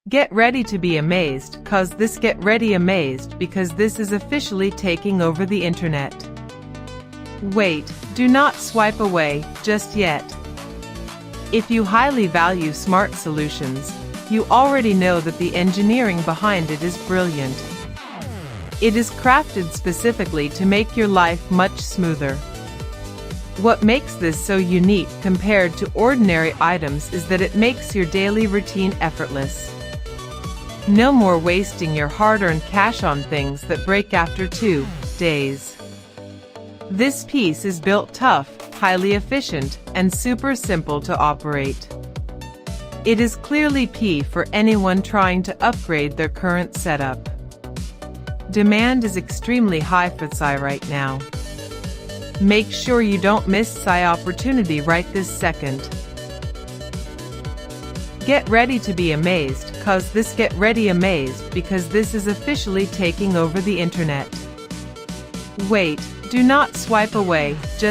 Get ready to be amazed, cause this get ready amazed because this is officially taking over the internet. Wait, do not swipe away just yet. If you highly value smart solutions, you already know that the engineering behind it is brilliant. It is crafted specifically to make your life much smoother. What makes this so unique compared to ordinary items is that it makes your daily routine effortless. No more wasting your hard-earned cash on things that break after 2 days. This piece is built tough, highly efficient, and super simple to operate. It is clearly P for anyone trying to upgrade their current setup. Demand is extremely high for Psy right now. Make sure you don't miss Psy opportunity right this second. Get ready to be amazed, cause this get ready amazed because this is officially taking over the internet. Wait, do not swipe away just